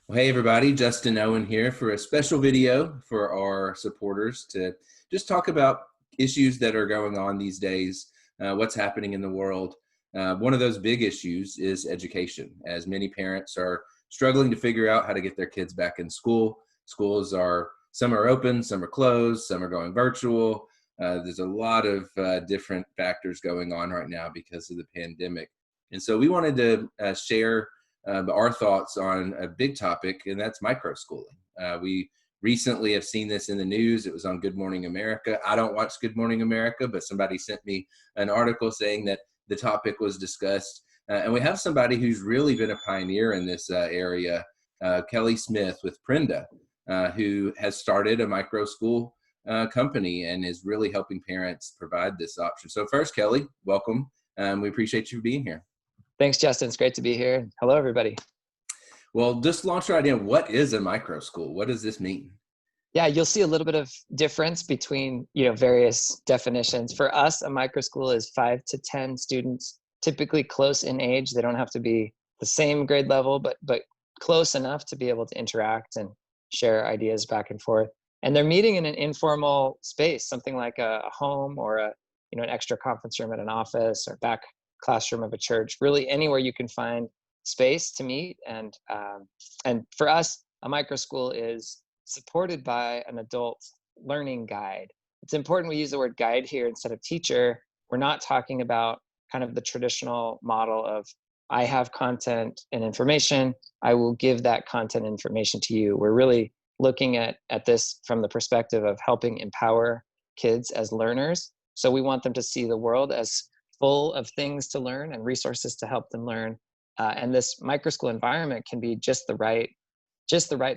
Well, hey everybody, Justin Owen here for a special video for our supporters to just talk about issues that are going on these days, what's happening in the world. One of those big issues is education, as many parents are struggling to figure out how to get their kids back in school. Some are open, some are closed, some are going virtual. There's a lot of different factors going on right now because of the pandemic. And so we wanted to share our thoughts on a big topic, and that's microschooling. We recently have seen this in the news. It was on Good Morning America. I don't watch Good Morning America, but somebody sent me an article saying that the topic was discussed. And we have somebody who's really been a pioneer in this area, Kelly Smith with Prenda, who has started a micro school company and is really helping parents provide this option. So first, Kelly, welcome. We appreciate you being here. Thanks, Justin. It's great to be here. Hello, everybody. Well, just launch our idea. What is a micro school? What does this mean? Yeah, you'll see a little bit of difference between various definitions. For us, a micro school is 5 to 10 students, typically close in age. They don't have to be the same grade level, but close enough to be able to interact and share ideas back and forth. And they're meeting in an informal space, something like a home or an extra conference room at an office or back classroom of a church, really anywhere you can find space to meet. And for us, a micro school is supported by an adult learning guide. It's important we use the word guide here instead of teacher. We're not talking about kind of the traditional model of I have content and information, I will give that content and information to you. We're really looking at this from the perspective of helping empower kids as learners. So we want them to see the world as full of things to learn and resources to help them learn. And this micro school environment can be just the right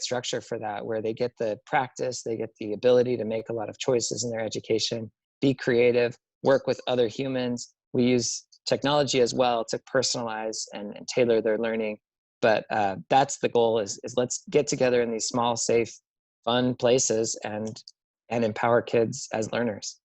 structure for that, where they get the practice, they get the ability to make a lot of choices in their education, be creative, work with other humans. We use technology as well to personalize and tailor their learning. But that's the goal is let's get together in these small, safe, fun places and empower kids as learners.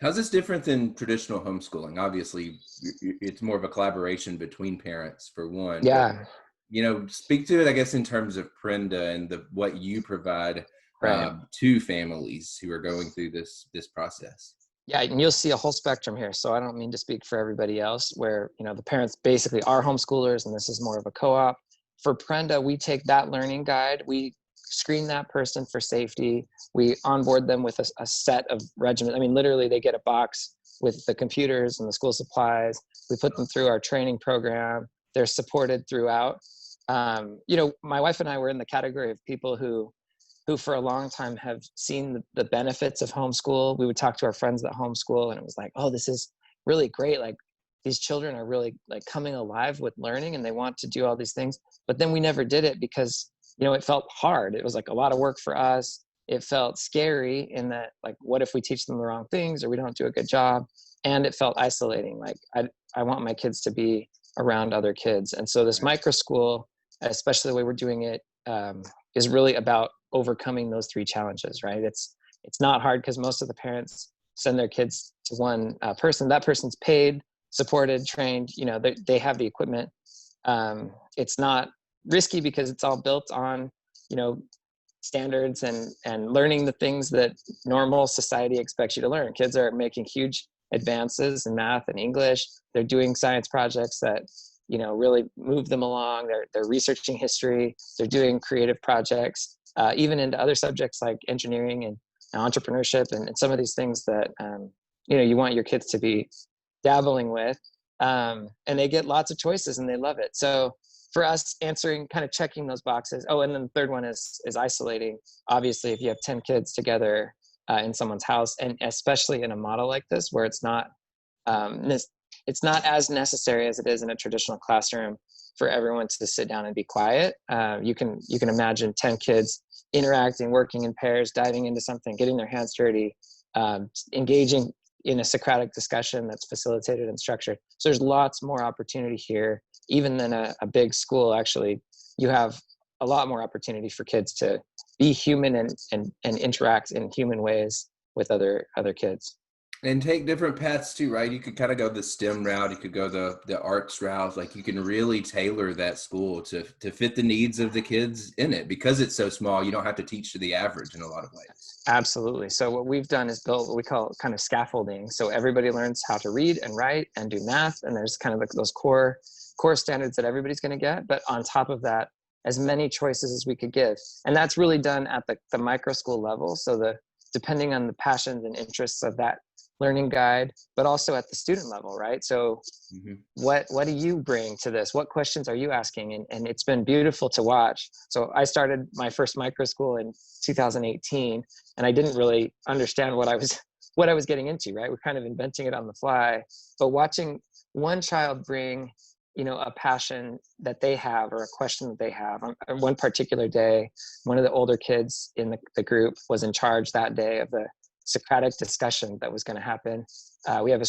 How's this different than traditional homeschooling? Obviously, it's more of a collaboration between parents for one. Yeah. But, speak to it, I guess, in terms of Prenda and what you provide Right. to families who are going through this process. Yeah, and you'll see a whole spectrum here. So I don't mean to speak for everybody else where, the parents basically are homeschoolers and this is more of a co-op. For Prenda, we take that learning guide, we screen that person for safety. We onboard them with a set of regimen. I mean, literally they get a box with the computers and the school supplies. We put them through our training program. They're supported throughout. My wife and I were in the category of people who for a long time have seen the benefits of homeschool. We would talk to our friends that homeschool and it was like, oh, this is really great. Like these children are really like coming alive with learning and they want to do all these things. But then we never did it because it felt hard. It was like a lot of work for us. It felt scary in that, like, what if we teach them the wrong things or we don't do a good job? And it felt isolating. Like I want my kids to be around other kids. And so this micro school, especially the way we're doing it, is really about overcoming those three challenges, right? It's not hard because most of the parents send their kids to one person. That person's paid, supported, trained, they have the equipment. It's not risky because it's all built on, standards and learning the things that normal society expects you to learn. Kids are making huge advances in math and English. They're doing science projects that, really move them along. They're researching history. They're doing creative projects, even into other subjects like engineering and entrepreneurship and some of these things that, you want your kids to be dabbling with. And they get lots of choices and they love it. So for us, kind of checking those boxes. Oh, and then the third one is isolating. Obviously, if you have 10 kids together in someone's house, and especially in a model like this, where it's not as necessary as it is in a traditional classroom for everyone to sit down and be quiet. You can imagine 10 kids interacting, working in pairs, diving into something, getting their hands dirty, engaging in a Socratic discussion that's facilitated and structured. So there's lots more opportunity here, even than a big school. Actually, you have a lot more opportunity for kids to be human and interact in human ways with other kids. And take different paths too, right? You could kind of go the STEM route, you could go the arts route. Like you can really tailor that school to fit the needs of the kids in it. Because it's so small, you don't have to teach to the average in a lot of ways. Absolutely. So what we've done is built what we call kind of scaffolding. So everybody learns how to read and write and do math, and there's kind of like those core standards that everybody's going to get. But on top of that, as many choices as we could give, and that's really done at the micro school level. So depending on the passions and interests of that learning guide, but also at the student level, right? So Hmm. what do you bring to this? What questions are you asking? And it's been beautiful to watch. So I started my first micro school in 2018, and I didn't really understand what I was getting into, right? We're kind of inventing it on the fly. But watching one child bring, a passion that they have or a question that they have. On one particular day, one of the older kids in the group was in charge that day of the Socratic discussion that was going to happen. We have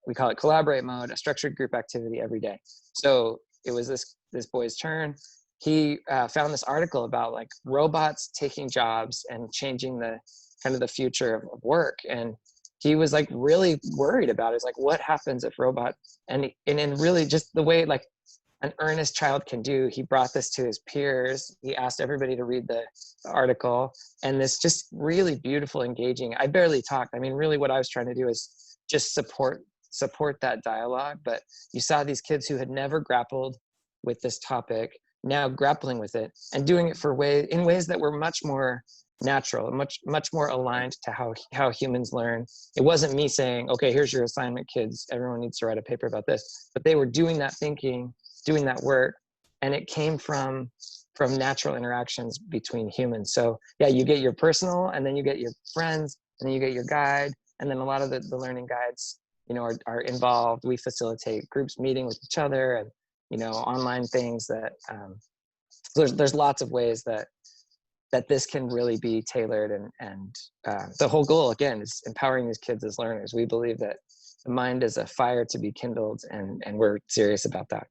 we call it collaborate mode, a structured group activity every day. So it was this boy's turn. He found this article about like robots taking jobs and changing the kind of the future of work. And he was like really worried about it. It's like, what happens if and then really just the way like an earnest child can do, he brought this to his peers. He asked everybody to read the article, and this just really beautiful, engaging. I barely talked. I mean, really what I was trying to do is just support that dialogue. But you saw these kids who had never grappled with this topic now grappling with it and doing it in ways that were much more natural and much more aligned to how humans learn. It wasn't me saying, okay, here's your assignment, kids, everyone needs to write a paper about this, but they were doing that thinking, doing that work, and it came from natural interactions between humans. So yeah, you get your personal, and then you get your friends, and then you get your guide, and then a lot of the learning guides are involved. We facilitate groups meeting with each other, and online things that there's lots of ways that this can really be tailored, and the whole goal again is empowering these kids as learners. We believe that the mind is a fire to be kindled, and we're serious about that.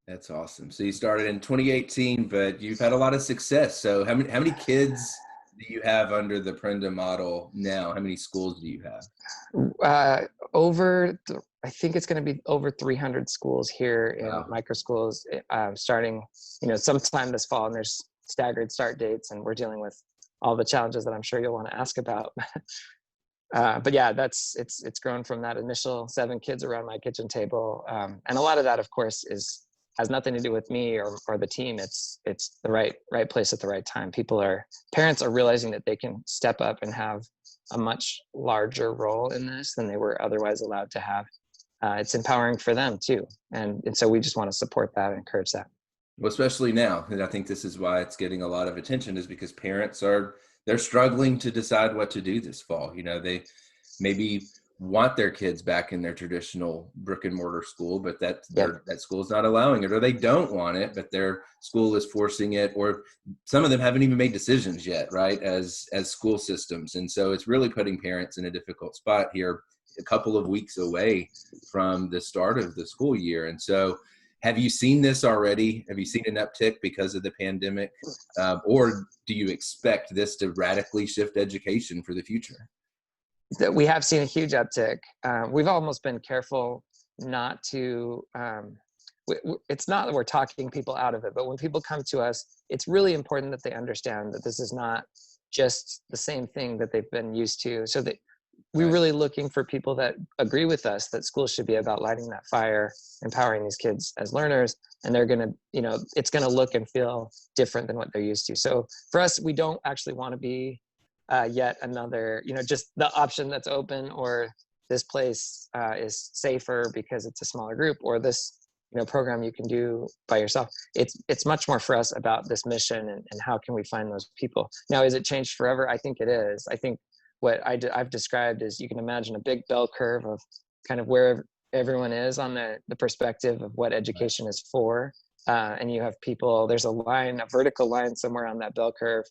That's awesome. So you started in 2018, but you've had a lot of success. So how many kids do you have under the Prenda model now? How many schools do you have? uh, I think it's going to be over 300 schools here in Wow. micro schools, starting sometime this fall, and there's staggered start dates, and we're dealing with all the challenges that I'm sure you'll want to ask about. But yeah, it's grown from that initial 7 kids around my kitchen table, and a lot of that, of course, has nothing to do with me or the team. It's the right place at the right time. Parents are realizing that they can step up and have a much larger role in this than they were otherwise allowed to have. It's empowering for them too, and so we just want to support that and encourage that. Well, especially now, and I think this is why it's getting a lot of attention, is because they're struggling to decide what to do this fall. They maybe want their kids back in their traditional brick and mortar school, but Yep. that school is not allowing it, or they don't want it, but their school is forcing it, or some of them haven't even made decisions yet, right? As school systems, and so it's really putting parents in a difficult spot here, a couple of weeks away from the start of the school year, and so. Have you seen this already? Have you seen an uptick because of the pandemic? Or do you expect this to radically shift education for the future? That we have seen a huge uptick. We've almost been careful not to. It's not that we're talking people out of it, but when people come to us, it's really important that they understand that this is not just the same thing that they've been used to. So that we're Right. really looking for people that agree with us that school should be about lighting that fire, empowering these kids as learners, and they're gonna, it's gonna look and feel different than what they're used to. So for us, we don't actually want to be yet another, just the option that's open, or this place is safer because it's a smaller group, or this program you can do by yourself. It's much more for us about this mission, and how can we find those people. Now, is it changed forever? I think it is. I think what I've described is, you can imagine a big bell curve of kind of where everyone is on the perspective of what education is for. And you have people, there's a vertical line somewhere on that bell curve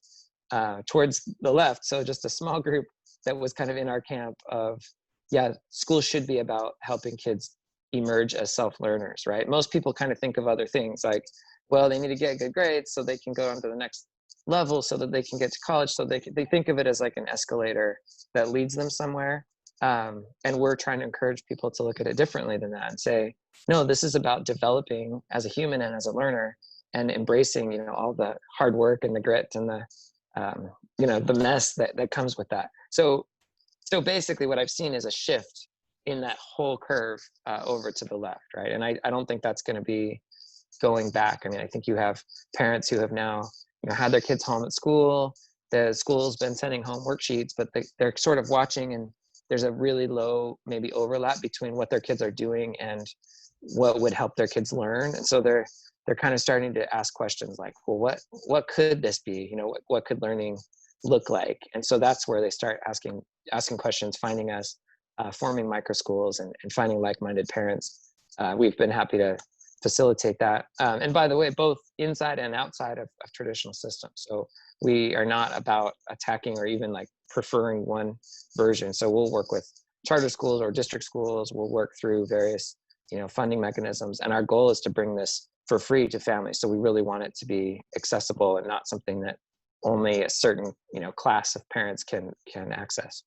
towards the left. So just a small group that was kind of in our camp of, yeah, school should be about helping kids emerge as self-learners, right? Most people kind of think of other things like, well, they need to get good grades so they can go on to the next level, so that they can get to college, so they think of it as like an escalator that leads them somewhere. And we're trying to encourage people to look at it differently than that and say, no, this is about developing as a human and as a learner, and embracing, all the hard work and the grit and the, the mess that comes with that. So basically what I've seen is a shift in that whole curve over to the left, right? And I don't think that's going to be going back. I mean, I think you have parents who have now, had their kids home at school. The school's been sending home worksheets, but they're sort of watching, and there's a really low maybe overlap between what their kids are doing and what would help their kids learn. And so they're kind of starting to ask questions like, well, what could this be? What could learning look like? And so that's where they start asking questions, finding us, forming micro schools, and finding like-minded parents. We've been happy to facilitate that. And by the way, both inside and outside of traditional systems. So we are not about attacking or even like preferring one version. So we'll work with charter schools or district schools. We'll work through various, funding mechanisms. And our goal is to bring this for free to families. So we really want it to be accessible and not something that only a certain, class of parents can access.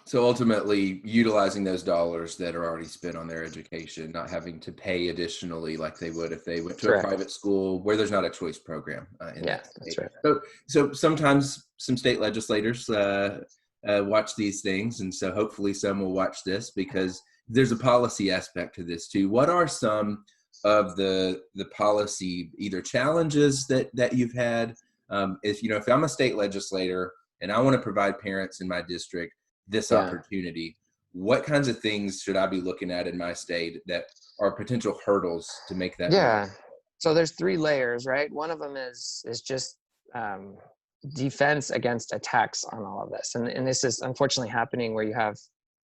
So ultimately, utilizing those dollars that are already spent on their education, not having to pay additionally like they would if they went to Correct. a private school where there's not a choice program. That's right. So sometimes some state legislators watch these things, and so hopefully some will watch this, because there's a policy aspect to this too. What are some of the policy either challenges that you've had? If I'm a state legislator and I want to provide parents in my district this opportunity, what kinds of things should I be looking at in my state that are potential hurdles to make that work? So there's 3 layers, right? One of them is just defense against attacks on all of this, and this is unfortunately happening where you have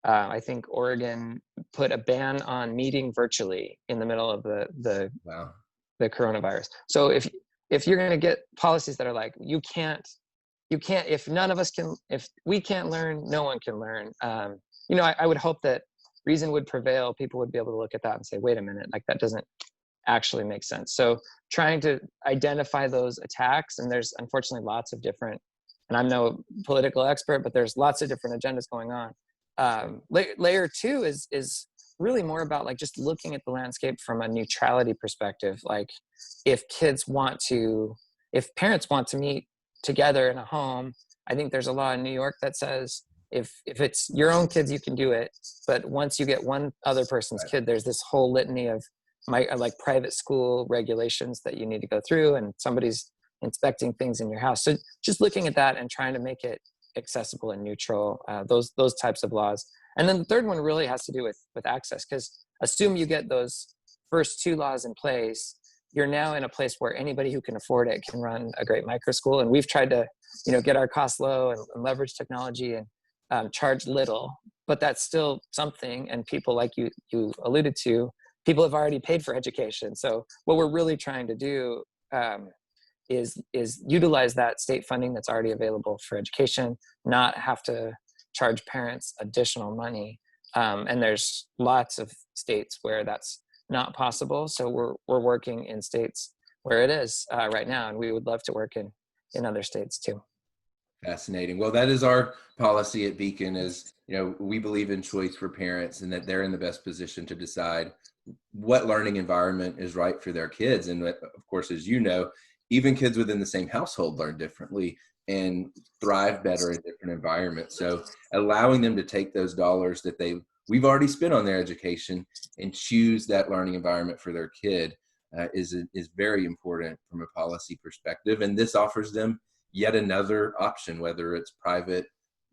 I think Oregon put a ban on meeting virtually in the middle of the coronavirus. So if you're going to get policies that are like, you can't, if none of us can, if we can't learn, no one can learn. I would hope that reason would prevail. People would be able to look at that and say, wait a minute, like that doesn't actually make sense. So trying to identify those attacks, and there's unfortunately lots of different, and I'm no political expert, but there's lots of different agendas going on. Layer 2 is really more about like just looking at the landscape from a neutrality perspective. Like if parents want to meet together in a home, I think there's a law in New York that says if it's your own kids, you can do it. But once you get one other person's kid, there's this whole litany of like private school regulations that you need to go through, and somebody's inspecting things in your house. So just looking at that and trying to make it accessible and neutral, those types of laws. And then the third one really has to do with access, because assume you get those first 2 laws in place, you're now in a place where anybody who can afford it can run a great micro school. And we've tried to, get our costs low and leverage technology and charge little, but that's still something. And people, like you alluded to, people have already paid for education. So what we're really trying to do is utilize that state funding that's already available for education, not have to charge parents additional money. And there's lots of states where that's not possible. So we're working in states where it is right now, and we would love to work in other states too. Fascinating. Well, that is our policy at Beacon. Is we believe in choice for parents, and that they're in the best position to decide what learning environment is right for their kids. And of course, as you know, even kids within the same household learn differently and thrive better in different environments. So allowing them to take those dollars that we've already spent on their education and choose that learning environment for their kid is very important from a policy perspective. And this offers them yet another option, whether it's private,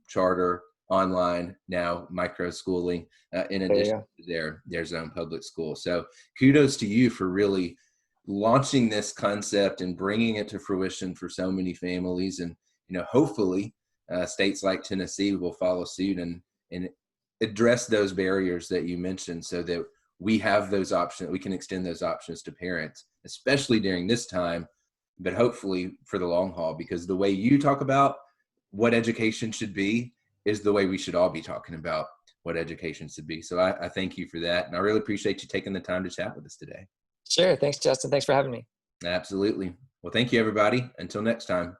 charter, online, now micro schooling, in addition to their zone public school. So kudos to you for really launching this concept and bringing it to fruition for so many families. And hopefully states like Tennessee will follow suit and address those barriers that you mentioned, so that we have those options, we can extend those options to parents, especially during this time, but hopefully for the long haul, because the way you talk about what education should be is the way we should all be talking about what education should be. So I thank you for that. And I really appreciate you taking the time to chat with us today. Sure. Thanks, Justin. Thanks for having me. Absolutely. Well, thank you, everybody. Until next time.